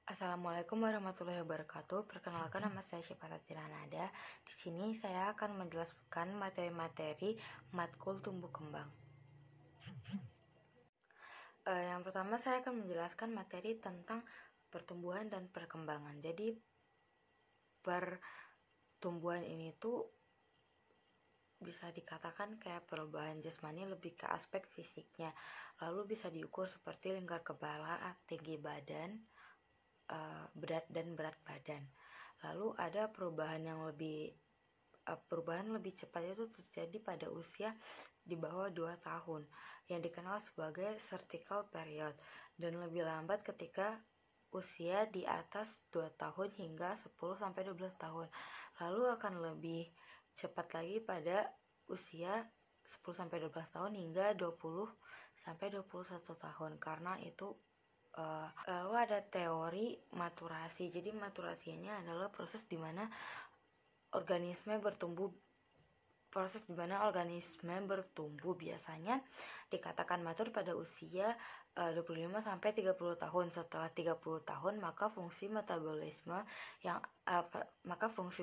Assalamualaikum warahmatullahi wabarakatuh. Perkenalkan, nama saya Syifa Tiranada. Di sini saya akan menjelaskan materi-materi matkul tumbuh kembang. Yang pertama saya akan menjelaskan materi tentang pertumbuhan dan perkembangan. Jadi pertumbuhan ini tuh bisa dikatakan kayak perubahan jasmani, lebih ke aspek fisiknya. Lalu bisa diukur seperti lingkar kepala, tinggi badan, berat badan. Lalu ada perubahan lebih cepat itu terjadi pada usia di bawah 2 tahun yang dikenal sebagai vertical period, dan lebih lambat ketika usia di atas 2 tahun hingga 10-12 tahun. Lalu akan lebih cepat lagi pada usia 10-12 tahun hingga 20-21 tahun, karena itu lalu ada teori maturasi. Jadi maturasinya adalah proses di mana organisme bertumbuh biasanya dikatakan matur pada usia 25-30 tahun. Setelah 30 tahun maka fungsi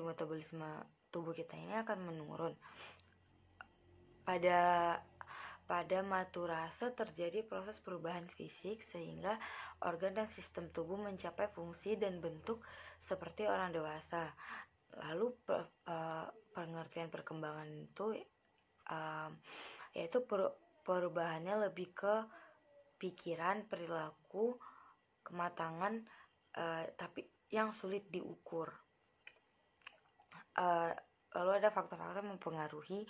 metabolisme tubuh kita ini akan menurun. Pada maturase terjadi proses perubahan fisik sehingga organ dan sistem tubuh mencapai fungsi dan bentuk seperti orang dewasa. Lalu pengertian perkembangan itu yaitu perubahannya lebih ke pikiran, perilaku, kematangan, tapi yang sulit diukur. Lalu ada faktor-faktor mempengaruhi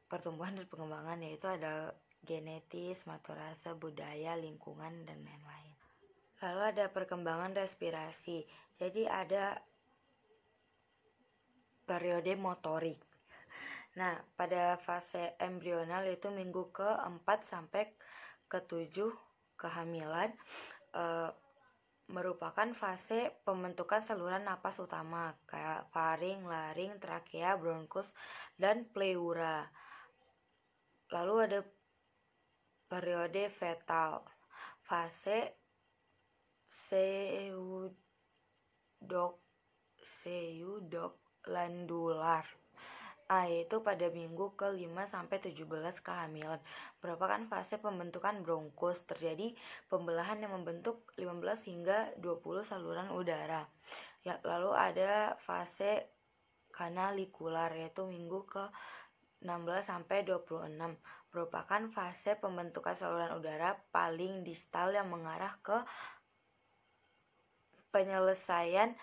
pertumbuhan dan pengembangan, yaitu ada genetis, maturase, budaya, lingkungan, dan lain-lain. Lalu ada perkembangan respirasi. Jadi ada periode motorik. Nah, pada fase embrional yaitu minggu ke-4 sampai ke-7 kehamilan, merupakan fase pembentukan saluran napas utama kayak faring, laring, trakea, bronkus, dan pleura. Lalu ada periode fetal, fase pseudoglandular, yaitu pada minggu ke-5 sampai 17 kehamilan, merupakan fase pembentukan bronkus. Terjadi pembelahan yang membentuk 15 hingga 20 saluran udara. Lalu ada fase kanalikular, yaitu minggu ke-16 sampai 26, merupakan fase pembentukan saluran udara paling distal yang mengarah ke penyelesaian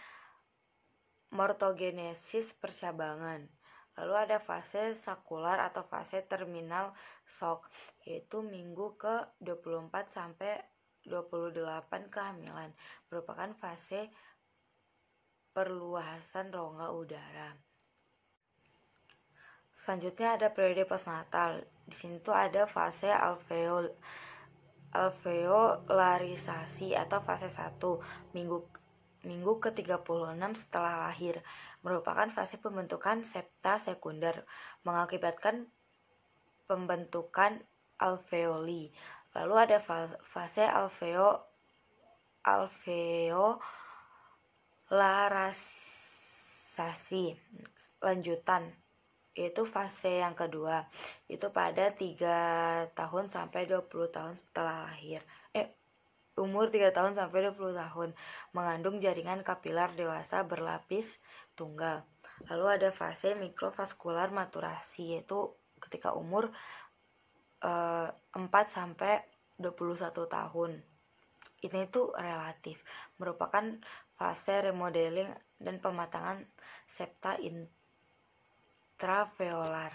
mortogenesis percabangan. Lalu ada fase sakular atau fase terminal shock, yaitu minggu ke-24 sampai 28 kehamilan, merupakan fase perluasan rongga udara. Selanjutnya ada periode postnatal. Di sini tuh ada fase alveolarisasi atau fase 1, minggu ke-36 setelah lahir, merupakan fase pembentukan septa sekunder, mengakibatkan pembentukan alveoli. Lalu ada fase alveolarasasi lanjutan, yaitu fase yang kedua, itu pada 3 tahun sampai 20 tahun setelah lahir. Umur 3 tahun sampai 20 tahun, mengandung jaringan kapilar dewasa berlapis tunggal. Lalu ada fase mikrovaskular maturasi, yaitu ketika umur 4 sampai 21 tahun. Ini tuh relatif, merupakan fase remodeling dan pematangan septa intraveolar.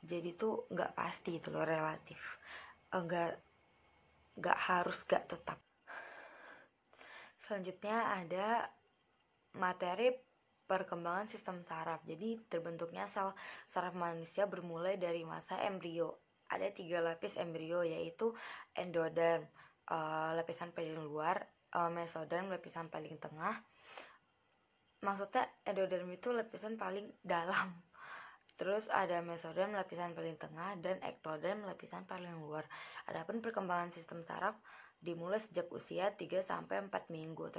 Jadi tuh nggak pasti itu loh, relatif, nggak harus, nggak tetap. Selanjutnya ada materi perkembangan sistem saraf. Jadi terbentuknya sel saraf manusia bermulai dari masa embrio. Ada 3 lapis embrio, yaitu endoderm, lapisan paling luar, mesoderm, lapisan paling tengah. Maksudnya endoderm itu lapisan paling dalam. Terus ada mesoderm lapisan paling tengah dan ektoderm lapisan paling luar. Adapun perkembangan sistem saraf dimulai sejak usia 3-4 minggu.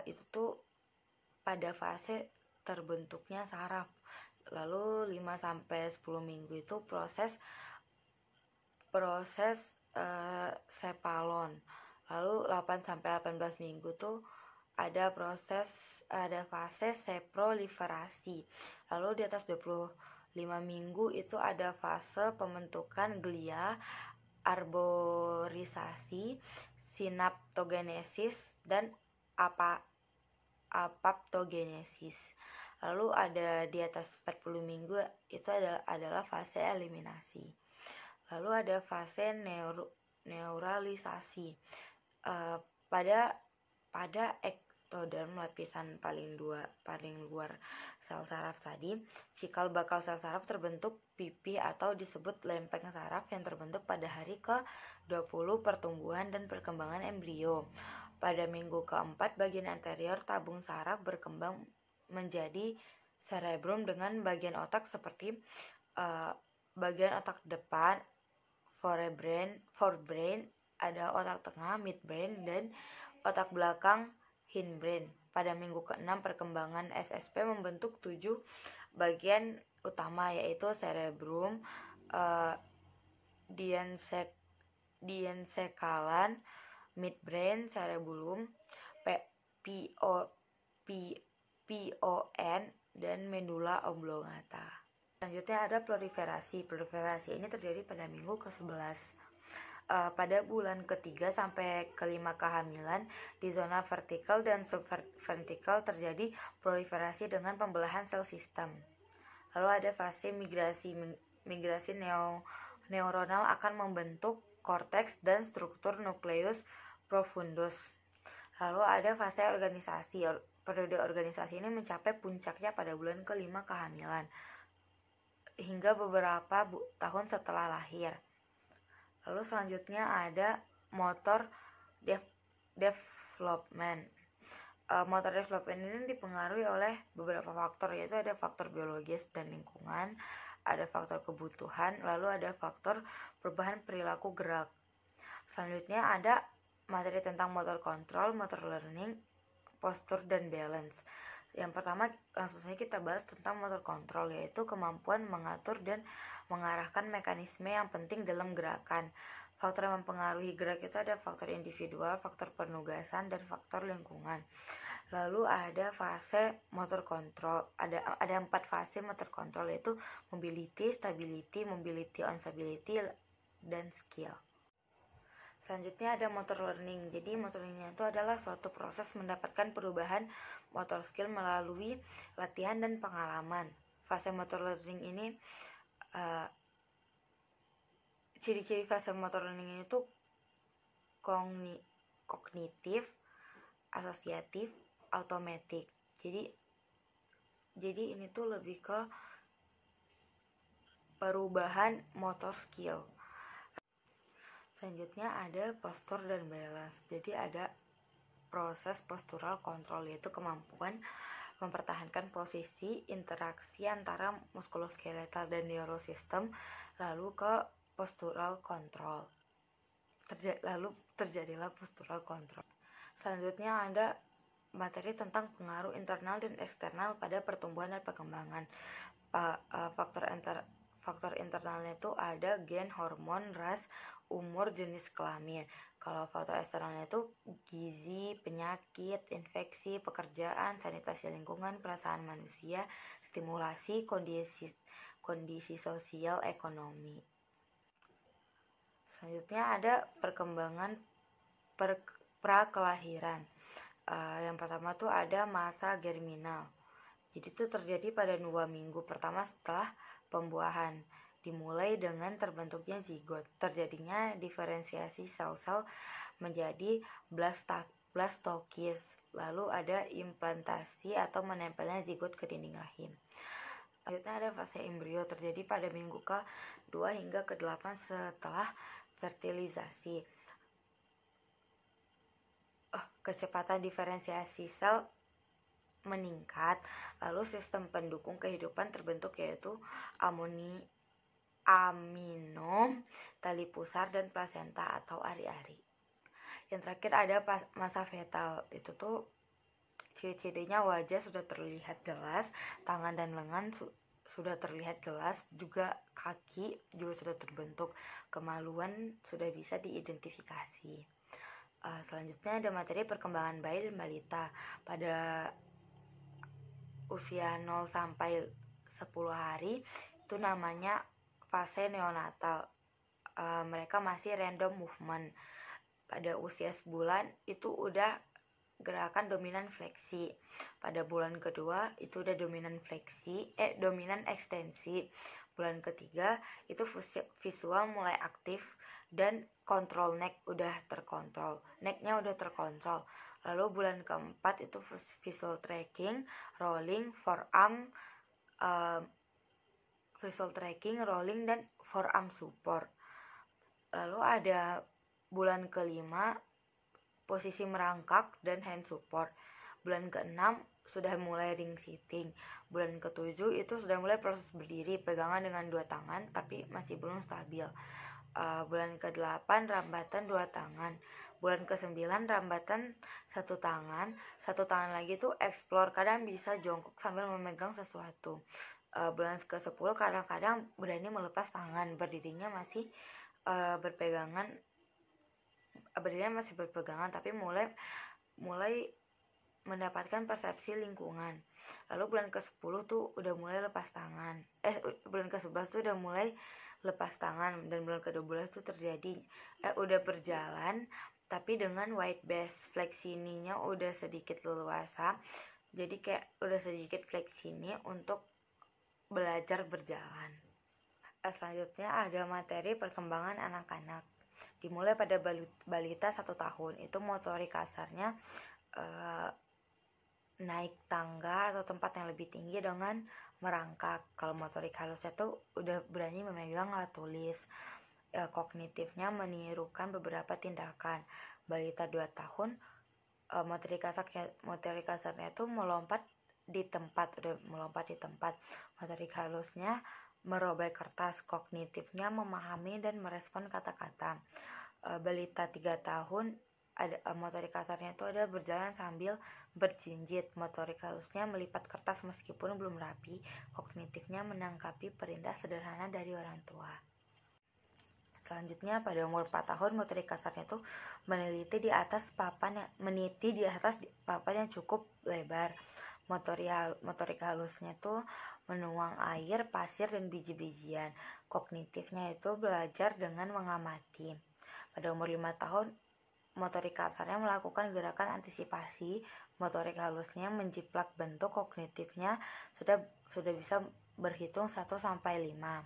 Itu tuh pada fase terbentuknya saraf. Lalu 5-10 minggu itu proses sepalon. Lalu 8-18 minggu tuh ada fase seproliferasi. Lalu di atas 25 minggu itu ada fase pembentukan glia, arborisasi, sinaptogenesis, dan apoptogenesis. Lalu ada di atas 40 minggu itu adalah fase eliminasi. Lalu ada fase neuralisasi. Pada ektoderm, lapisan paling luar sel saraf tadi, cikal bakal sel saraf terbentuk pipi atau disebut lempeng saraf yang terbentuk pada hari ke-20 pertumbuhan dan perkembangan embrio. Pada minggu ke-4, bagian anterior tabung saraf berkembang menjadi cerebrum dengan bagian otak seperti bagian otak depan, forebrain, ada otak tengah, midbrain, dan otak belakang, hindbrain. Pada minggu ke-6 perkembangan SSP membentuk 7 bagian utama, yaitu cerebrum, diencekalan, midbrain, cerebellum, PON, dan medula oblongata. Selanjutnya ada proliferasi. Proliferasi ini terjadi pada minggu ke-11. Pada bulan ke-3 sampai ke-5 kehamilan, di zona vertikal dan subvertikal terjadi proliferasi dengan pembelahan sel sistem. Lalu ada fase migrasi neuronal akan membentuk korteks dan struktur nukleus profundus. Lalu ada fase organisasi. Periode organisasi ini mencapai puncaknya pada bulan ke-5 kehamilan hingga beberapa tahun setelah lahir. Lalu selanjutnya ada motor development. Motor development ini dipengaruhi oleh beberapa faktor, yaitu ada faktor biologis dan lingkungan, ada faktor kebutuhan, lalu ada faktor perubahan perilaku gerak. Selanjutnya ada materi tentang motor control, motor learning, postur, dan balance. Yang pertama, langsung saja kita bahas tentang motor control, yaitu kemampuan mengatur dan mengarahkan mekanisme yang penting dalam gerakan. Faktor yang mempengaruhi gerak itu ada faktor individual, faktor penugasan, dan faktor lingkungan. Lalu ada fase motor control. Ada 4 fase motor control, yaitu mobility, stability, on stability, dan skill. Selanjutnya ada motor learning. Jadi motor learning itu adalah suatu proses mendapatkan perubahan motor skill melalui latihan dan pengalaman. Fase motor learning ini, ciri-ciri fase motor learning itu kognitif, asosiatif, automatik. Jadi ini tuh lebih ke perubahan motor skill. Selanjutnya ada postur dan balance. Jadi ada proses postural control, yaitu kemampuan mempertahankan posisi interaksi antara muskuloskeletal dan neurosistem, lalu ke postural control. Lalu terjadilah postural control. Selanjutnya ada materi tentang pengaruh internal dan eksternal pada pertumbuhan dan perkembangan. Faktor internalnya itu ada gen, hormon, ras, umur, jenis kelamin. Kalau faktor eksternalnya itu gizi, penyakit, infeksi, pekerjaan, sanitasi lingkungan, perasaan manusia, stimulasi, kondisi sosial, ekonomi. Selanjutnya ada perkembangan prakelahiran. Yang pertama tuh ada masa germinal. Jadi itu terjadi pada 2 minggu pertama setelah pembuahan, dimulai dengan terbentuknya zigot. Terjadinya diferensiasi sel-sel menjadi blastokis. Lalu ada implantasi atau menempelnya zigot ke dinding rahim. Selanjutnya ada fase embrio, terjadi pada minggu ke-2 hingga ke-8 setelah fertilisasi. Kecepatan diferensiasi sel meningkat, lalu sistem pendukung kehidupan terbentuk, yaitu aminom, tali pusar, dan plasenta atau ari-ari. Yang terakhir ada masa fetal. Itu tuh ciri-cirinya wajah sudah terlihat jelas, tangan dan lengan sudah terlihat jelas, juga kaki juga sudah terbentuk, kemaluan sudah bisa diidentifikasi. Selanjutnya ada materi perkembangan bayi dan balita. Pada usia 0 sampai 10 hari itu namanya fase neonatal. Mereka masih random movement. Pada usia sebulan itu udah gerakan dominan fleksi. Pada bulan kedua itu udah dominan ekstensi. Bulan ketiga itu visual mulai aktif dan kontrol neck udah terkontrol. Necknya udah terkontrol. Lalu bulan keempat itu visual tracking, rolling, forearm, visual tracking, rolling, dan forearm support. Lalu ada bulan kelima posisi merangkak dan hand support. Bulan keenam sudah mulai ring sitting. Bulan ketujuh itu sudah mulai proses berdiri, pegangan dengan 2 tangan tapi masih belum stabil. Bulan ke-8 rambatan 2 tangan. Bulan ke-9 rambatan 1 tangan. 1 tangan lagi tuh explore, kadang bisa jongkok sambil memegang sesuatu. Bulan ke-10 kadang-kadang berani melepas tangan, berdirinya masih berpegangan tapi mulai mendapatkan persepsi lingkungan. Lalu bulan ke-10 tuh udah mulai lepas tangan. Bulan ke-11 tuh udah mulai lepas tangan, dan bulan ke-12 tuh terjadi udah berjalan tapi dengan wide base. Fleksininya udah sedikit leluasa. Jadi kayak udah sedikit fleksini untuk belajar berjalan. Selanjutnya ada materi perkembangan anak-anak. Dimulai pada balita 1 tahun. Itu motorik kasarnya naik tangga atau tempat yang lebih tinggi dengan merangkak. Kalau motorik halusnya tuh udah berani memegang alat tulis. Kognitifnya menirukan beberapa tindakan. Balita 2 tahun motorik kasarnya tuh melompat di tempat. Motorik halusnya merobek kertas. Kognitifnya memahami dan merespon kata-kata. Balita 3 tahun ada motorik kasarnya itu ada berjalan sambil berjinjit. Motorik halusnya melipat kertas meskipun belum rapi. Kognitifnya menangkapi perintah sederhana dari orang tua. Selanjutnya pada umur 4 tahun motorik kasarnya itu meniti di atas papan yang cukup lebar. Motorik halusnya itu menuang air, pasir, dan biji-bijian. Kognitifnya itu belajar dengan mengamati. Pada umur 5 tahun motorik kasarnya melakukan gerakan antisipasi. Motorik halusnya menjiplak bentuk. Kognitifnya sudah bisa berhitung 1 sampai 5.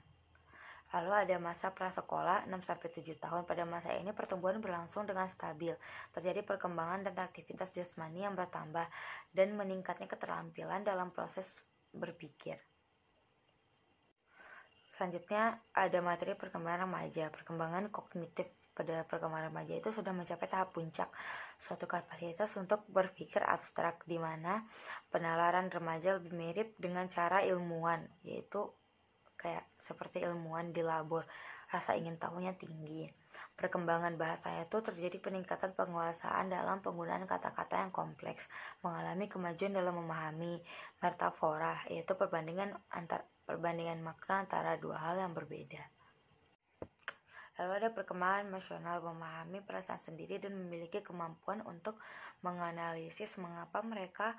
Lalu ada masa prasekolah 6 sampai 7 tahun. Pada masa ini pertumbuhan berlangsung dengan stabil. Terjadi perkembangan dan aktivitas jasmani yang bertambah dan meningkatnya keterampilan dalam proses berpikir. Selanjutnya ada materi perkembangan remaja. Perkembangan kognitif pada perkembangan remaja itu sudah mencapai tahap puncak, suatu kapasitas untuk berpikir abstrak, di mana penalaran remaja lebih mirip dengan cara ilmuwan, yaitu kayak seperti ilmuwan di labor. Rasa ingin tahunya tinggi. Perkembangan bahasanya itu terjadi peningkatan penguasaan dalam penggunaan kata-kata yang kompleks, mengalami kemajuan dalam memahami metafora, yaitu perbandingan makna antara 2 hal yang berbeda. Lalu ada perkembangan emosional, memahami perasaan sendiri dan memiliki kemampuan untuk menganalisis mengapa mereka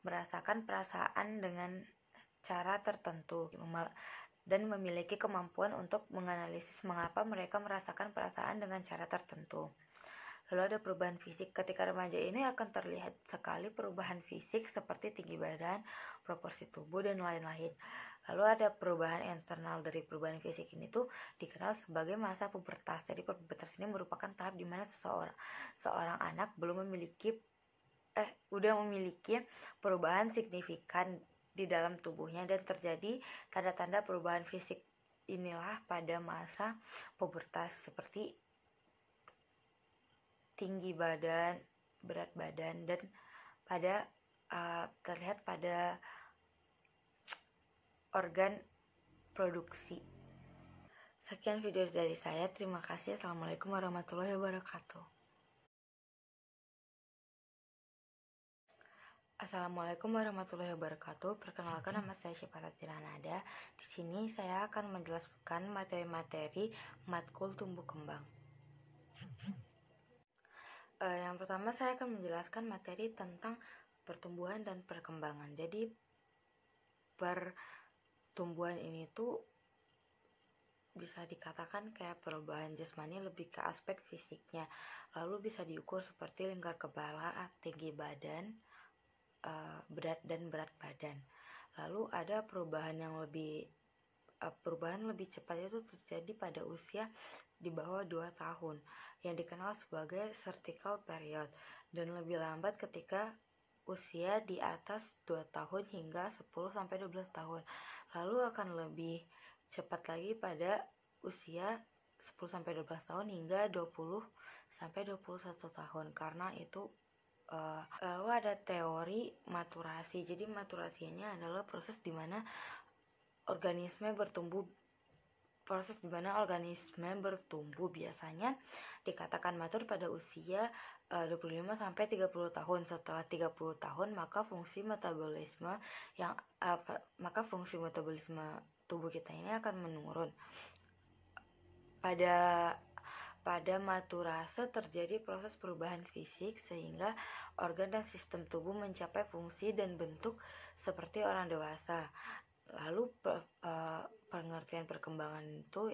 merasakan perasaan dengan cara tertentu, dan memiliki kemampuan untuk menganalisis mengapa mereka merasakan perasaan dengan cara tertentu. Lalu ada perubahan fisik. Ketika remaja ini akan terlihat sekali perubahan fisik seperti tinggi badan, proporsi tubuh, dan lain-lain. Lalu ada perubahan internal. Dari perubahan fisik ini tuh dikenal sebagai masa pubertas. Jadi pubertas ini merupakan tahap di mana seorang anak udah memiliki perubahan signifikan di dalam tubuhnya, dan terjadi tanda-tanda perubahan fisik inilah pada masa pubertas, seperti tinggi badan, berat badan, dan terlihat pada organ produksi. Sekian video dari saya. Terima kasih. Assalamualaikum warahmatullahi wabarakatuh. Assalamualaikum warahmatullahi wabarakatuh. Perkenalkan, nama saya Syifa Tiranada. Di sini saya akan menjelaskan materi-materi matkul tumbuh kembang. Yang pertama saya akan menjelaskan materi tentang pertumbuhan dan perkembangan. Jadi pertumbuhan ini tuh bisa dikatakan kayak perubahan jasmani, lebih ke aspek fisiknya. Lalu bisa diukur seperti lingkar kepala, tinggi badan, berat badan. Lalu ada perubahan lebih cepat itu terjadi pada usia di bawah 2 tahun yang dikenal sebagai vertical period, dan lebih lambat ketika usia di atas 2 tahun hingga 10-12 tahun. Lalu akan lebih cepat lagi pada usia 10-12 tahun hingga 20-21 tahun, karena itu lalu ada teori maturasi. Jadi maturasinya adalah proses di mana organisme bertumbuh biasanya dikatakan matur pada usia 25-30 tahun. Setelah 30 tahun maka fungsi metabolisme tubuh kita ini akan menurun. Pada maturase terjadi proses perubahan fisik sehingga organ dan sistem tubuh mencapai fungsi dan bentuk seperti orang dewasa. Lalu pengertian perkembangan itu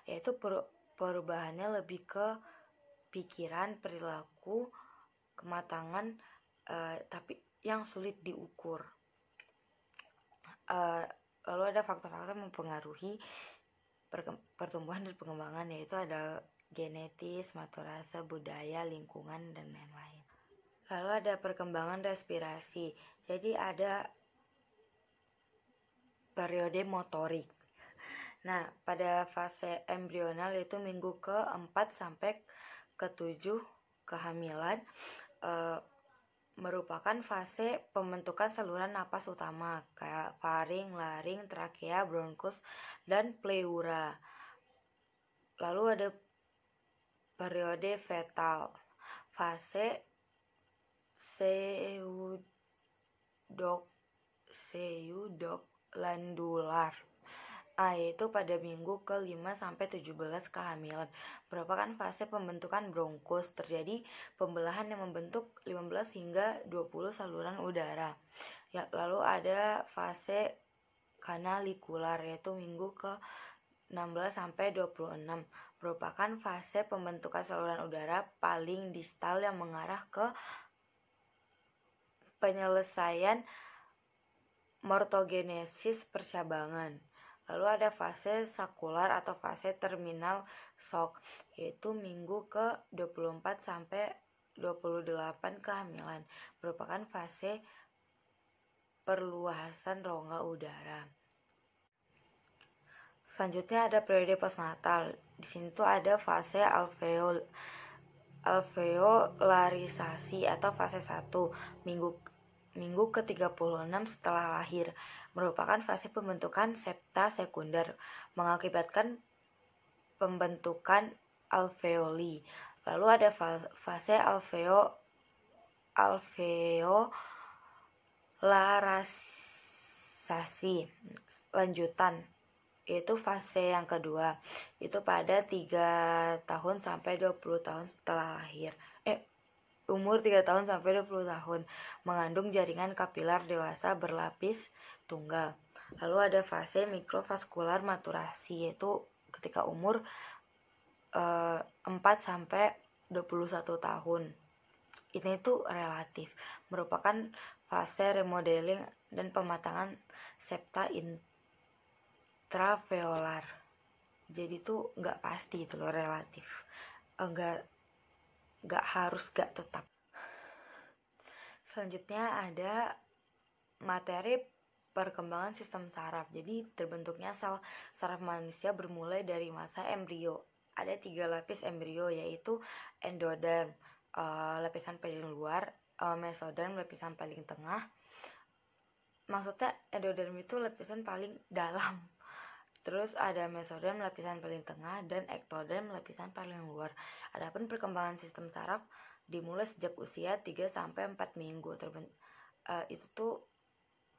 yaitu perubahannya lebih ke pikiran, perilaku, kematangan, tapi yang sulit diukur. Lalu ada faktor-faktor yang mempengaruhi pertumbuhan dan perkembangan, yaitu ada genetis, maturase, budaya, lingkungan, dan lain-lain. Lalu ada perkembangan respirasi. Jadi ada periode motorik. Nah, pada fase embrional yaitu minggu ke-4 sampai ke-7 kehamilan, merupakan fase pembentukan saluran napas utama kayak faring, laring, trakea, bronkus, dan pleura. Lalu ada periode fetal, fase pseudoglandular, yaitu pada minggu ke-5 sampai 17 kehamilan, merupakan fase pembentukan bronkus. Terjadi pembelahan yang membentuk 15 hingga 20 saluran udara. Lalu ada fase kanalikular, yaitu minggu ke-16 sampai 26, merupakan fase pembentukan saluran udara paling distal yang mengarah ke penyelesaian mortogenesis percabangan. Lalu ada fase sakular atau fase terminal shock, yaitu minggu ke-24 sampai 28 kehamilan, merupakan fase perluasan rongga udara. Selanjutnya ada periode postnatal. Di sini tuh ada fase alveolarisasi atau fase 1, minggu ke-36 setelah lahir, merupakan fase pembentukan septa sekunder, mengakibatkan pembentukan alveoli. Lalu ada fase alveolarisasi lanjutan, yaitu fase yang kedua, itu pada 3 tahun sampai 20 tahun setelah lahir. Umur 3 tahun sampai 20 tahun, mengandung jaringan kapilar dewasa berlapis tunggal. Lalu ada fase mikrovaskular maturasi, yaitu ketika umur 4 sampai 21 tahun. Ini tuh relatif, merupakan fase remodeling dan pematangan septa intraveolar. Jadi tuh nggak pasti itu loh, relatif, nggak harus, nggak tetap. Selanjutnya ada materi perkembangan sistem saraf. Jadi terbentuknya sel saraf manusia bermulai dari masa embrio. Ada 3 lapis embrio, yaitu endoderm, lapisan paling luar, mesoderm, lapisan paling tengah. Maksudnya endoderm itu lapisan paling dalam, terus ada mesoderm lapisan paling tengah, dan ektoderm lapisan paling luar. Adapun perkembangan sistem saraf dimulai sejak usia 3-4 minggu. Itu tuh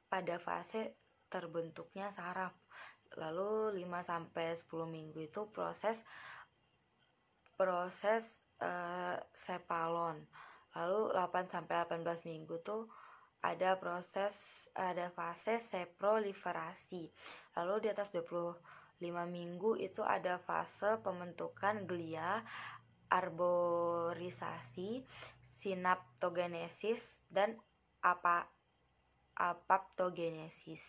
pada fase terbentuknya saraf. Lalu 5-10 minggu itu proses sepalon. Lalu 8-18 minggu tuh ada fase seproliferasi. Lalu di atas 25 minggu itu ada fase pembentukan glia, arborisasi, sinaptogenesis, dan apoptogenesis.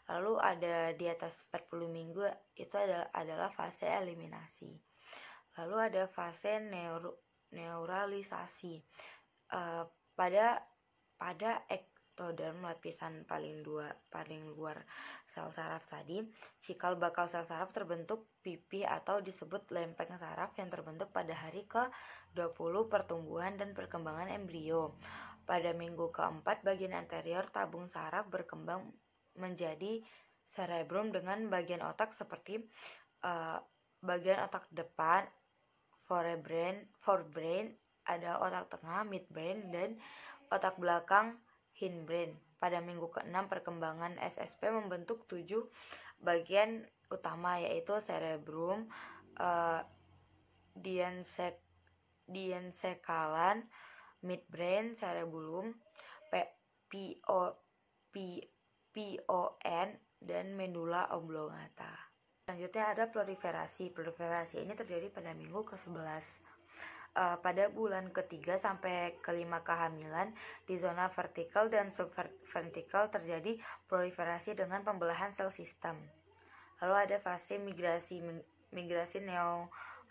Lalu ada di atas 40 minggu itu adalah fase eliminasi. Lalu ada fase neuralisasi. Pada ektoderm, lapisan paling luar sel saraf tadi, cikal bakal sel saraf terbentuk pipih atau disebut lempeng saraf yang terbentuk pada hari ke-20 pertumbuhan dan perkembangan embrio. Pada minggu keempat, bagian anterior tabung saraf berkembang menjadi cerebrum dengan bagian otak seperti bagian otak depan, forebrain, ada otak tengah, midbrain, dan otak belakang, hindbrain. Pada minggu ke-6 perkembangan SSP membentuk 7 bagian utama, yaitu cerebrum, diencekalan, midbrain, cerebellum, PON, dan medulla oblongata. Selanjutnya ada proliferasi. Proliferasi ini terjadi pada minggu ke-11. Pada bulan ke-3 sampai ke-5 kehamilan, di zona vertikal dan subvertikal terjadi proliferasi dengan pembelahan sel sistem. Lalu ada fase migrasi. Migrasi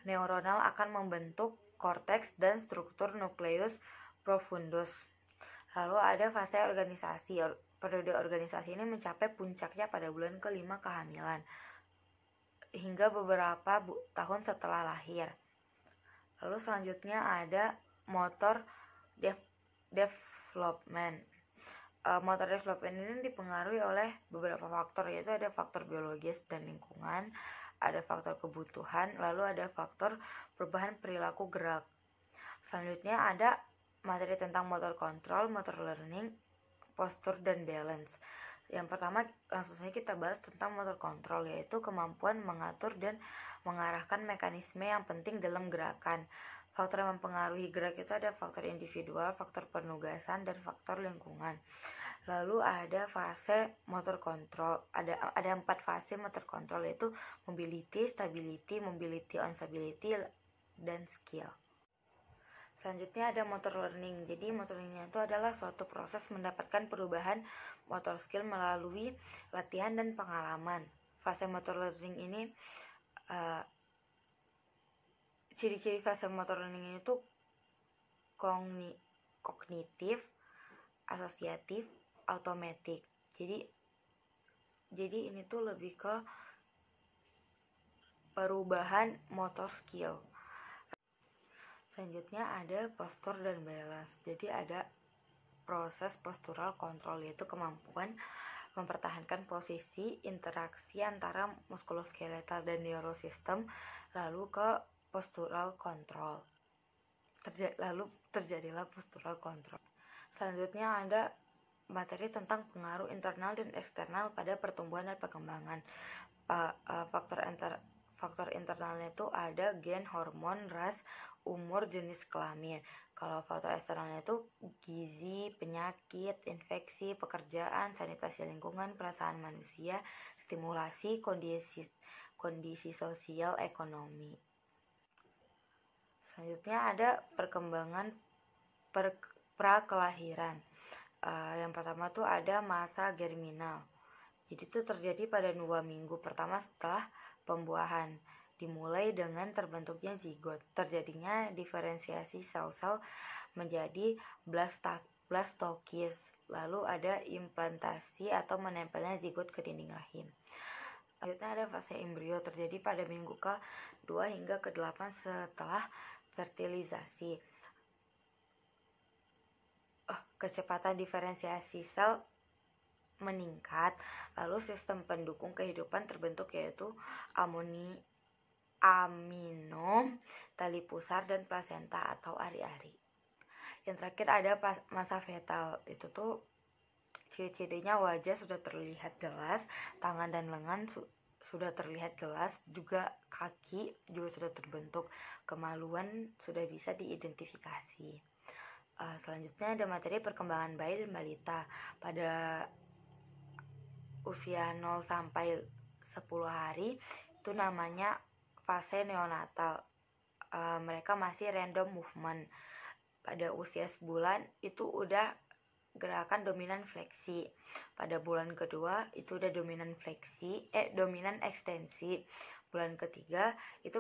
neuronal akan membentuk korteks dan struktur nukleus profundus. Lalu ada fase organisasi. Periode organisasi ini mencapai puncaknya pada bulan ke-5 kehamilan hingga beberapa tahun setelah lahir. Lalu selanjutnya ada motor development. Motor development ini dipengaruhi oleh beberapa faktor, yaitu ada faktor biologis dan lingkungan, ada faktor kebutuhan, lalu ada faktor perubahan perilaku gerak. Selanjutnya ada materi tentang motor control, motor learning, postur, dan balance. Yang pertama, langsung saja kita bahas tentang motor control, yaitu kemampuan mengatur dan mengarahkan mekanisme yang penting dalam gerakan. Faktor yang mempengaruhi gerak itu ada faktor individual, faktor penugasan, dan faktor lingkungan. Lalu ada fase motor control. Ada 4 fase motor control, yaitu mobility, stability, mobility on stability, dan skill. Selanjutnya ada motor learning. Jadi motor learning itu adalah suatu proses mendapatkan perubahan motor skill melalui latihan dan pengalaman. Fase motor learning ini, ciri-ciri fase motor learning ini itu kognitif, asosiatif, automatik. Jadi ini tuh lebih ke perubahan motor skill. Selanjutnya ada postur dan balance. Jadi ada proses postural control, yaitu kemampuan mempertahankan posisi interaksi antara muskuloskeletal dan neurosistem, lalu ke postural control. Lalu terjadilah postural control. Selanjutnya ada materi tentang pengaruh internal dan eksternal pada pertumbuhan dan perkembangan. Faktor internalnya itu ada gen, hormon, ras, umur, jenis kelamin. Kalau faktor eksternalnya itu gizi, penyakit, infeksi, pekerjaan, sanitasi lingkungan, perasaan manusia, stimulasi, kondisi sosial, ekonomi. Selanjutnya ada perkembangan prakelahiran. Yang pertama tuh ada masa germinal. Jadi itu terjadi pada 2 minggu pertama setelah pembuahan. Dimulai dengan terbentuknya zigot, terjadinya diferensiasi sel-sel menjadi blastokis, lalu ada implantasi atau menempelnya zigot ke dinding rahim. Selanjutnya ada fase embrio, terjadi pada minggu ke-2 hingga ke-8 setelah fertilisasi. Kecepatan diferensiasi sel meningkat, lalu sistem pendukung kehidupan terbentuk, yaitu aminom, tali pusar, dan plasenta atau ari-ari. Yang terakhir ada masa fetal. Itu tuh ciri-cirinya wajah sudah terlihat jelas, tangan dan lengan sudah terlihat jelas, juga kaki juga sudah terbentuk, kemaluan sudah bisa diidentifikasi. Selanjutnya ada materi perkembangan bayi dan balita. Pada usia 0 sampai 10 hari itu namanya fase neonatal. Mereka masih random movement. Pada usia sebulan itu udah gerakan dominan fleksi. Pada bulan kedua itu udah dominan ekstensi. Bulan ketiga itu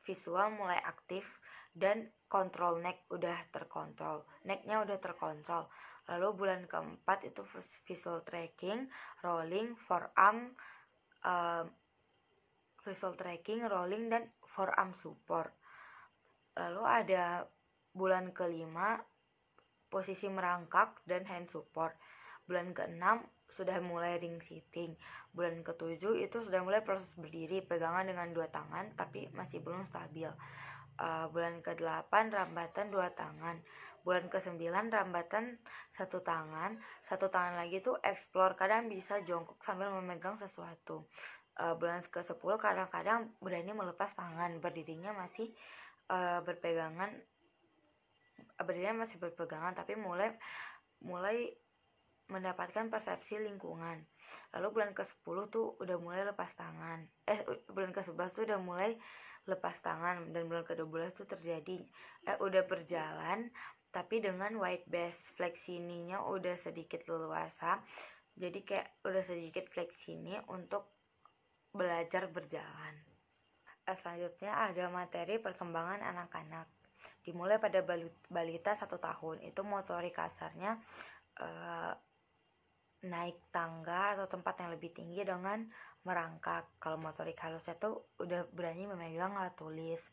visual mulai aktif dan kontrol neck udah terkontrol. Necknya udah terkontrol. Lalu bulan keempat itu visual tracking, rolling, dan forearm support. Lalu ada bulan kelima posisi merangkak dan hand support. Bulan ke-6 sudah mulai ring sitting. Bulan ke-7 itu sudah mulai proses berdiri, pegangan dengan 2 tangan tapi masih belum stabil. Bulan ke-8 rambatan 2 tangan. Bulan ke-9 rambatan 1 tangan. 1 tangan lagi tuh explore, kadang bisa jongkok sambil memegang sesuatu. Bulan ke-10 kadang-kadang berani melepas tangan, berdirinya masih berpegangan tapi mulai mendapatkan persepsi lingkungan. Lalu bulan ke-10 tuh udah mulai lepas tangan. Bulan ke-11 tuh udah mulai lepas tangan, dan bulan ke-12 tuh udah berjalan tapi dengan wide base. Fleksininya udah sedikit leluasa. Jadi kayak udah sedikit fleksini untuk belajar berjalan. Selanjutnya ada materi perkembangan anak-anak. Dimulai pada balita 1 tahun. Itu motorik kasarnya naik tangga atau tempat yang lebih tinggi dengan merangkak. Kalau motorik halusnya tuh udah berani memegang alat tulis.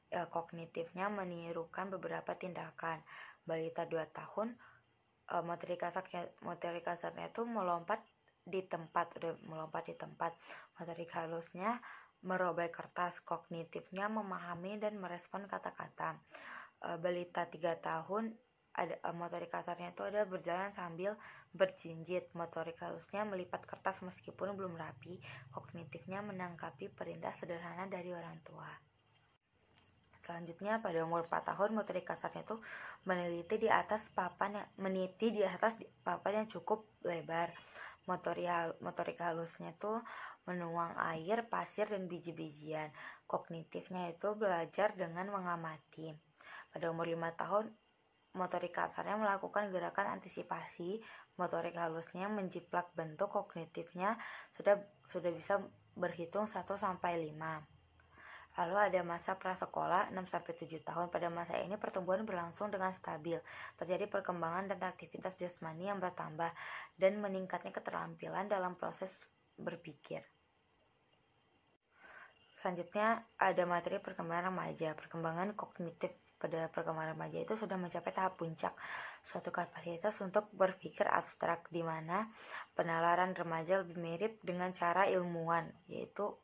Kognitifnya menirukan beberapa tindakan. Balita 2 tahun motorik kasarnya tuh melompat di tempat. Motorik halusnya merobek kertas. Kognitifnya memahami dan merespon kata-kata. Balita 3 tahun motorik kasarnya itu ada berjalan sambil berjinjit. Motorik halusnya melipat kertas meskipun belum rapi. Kognitifnya menangkapi perintah sederhana dari orang tua. Selanjutnya pada umur 4 tahun motorik kasarnya itu meniti di atas papan yang cukup lebar. Motorik halusnya itu menuang air, pasir, dan biji-bijian. Kognitifnya itu belajar dengan mengamati. Pada umur 5 tahun motorik kasarnya melakukan gerakan antisipasi. Motorik halusnya menjiplak bentuk. Kognitifnya sudah bisa berhitung 1 sampai 5. Lalu ada masa prasekolah 6 sampai 7 tahun. Pada masa ini pertumbuhan berlangsung dengan stabil. Terjadi perkembangan dan aktivitas jasmani yang bertambah dan meningkatnya keterampilan dalam proses berpikir. Selanjutnya ada materi perkembangan remaja. Perkembangan kognitif pada perkembangan remaja itu sudah mencapai tahap puncak, suatu kapasitas untuk berpikir abstrak, di mana penalaran remaja lebih mirip dengan cara ilmuwan, yaitu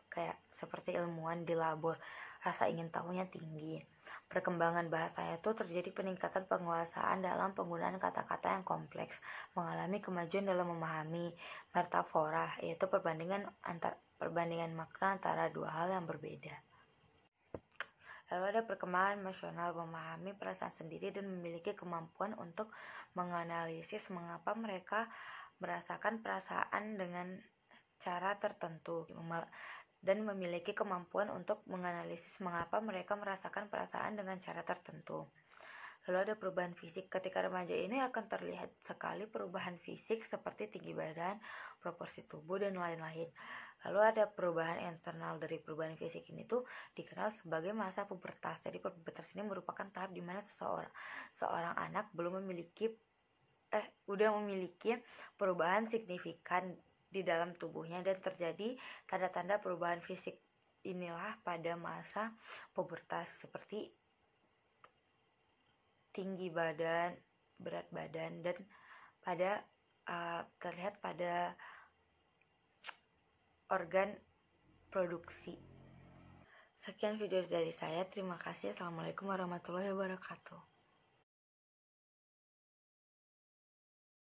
kayak seperti ilmuwan di labor. Rasa ingin tahunya tinggi. Perkembangan bahasanya itu terjadi peningkatan penguasaan dalam penggunaan kata-kata yang kompleks, mengalami kemajuan dalam memahami metafora, yaitu perbandingan makna antara dua hal yang berbeda. Lalu ada perkembangan emosional, memahami perasaan sendiri dan memiliki kemampuan untuk menganalisis mengapa mereka merasakan perasaan dengan cara tertentu, dan memiliki kemampuan untuk menganalisis mengapa mereka merasakan perasaan dengan cara tertentu. Lalu ada perubahan fisik. Ketika remaja ini akan terlihat sekali perubahan fisik seperti tinggi badan, proporsi tubuh, dan lain-lain. Lalu ada perubahan internal. Dari perubahan fisik ini tuh dikenal sebagai masa pubertas. Jadi pubertas ini merupakan tahap di mana seorang anak udah memiliki perubahan signifikan di dalam tubuhnya, dan terjadi tanda-tanda perubahan fisik inilah pada masa pubertas, seperti tinggi badan, berat badan, dan terlihat pada organ produksi. Sekian video dari saya. Terima kasih. Assalamualaikum warahmatullahi wabarakatuh.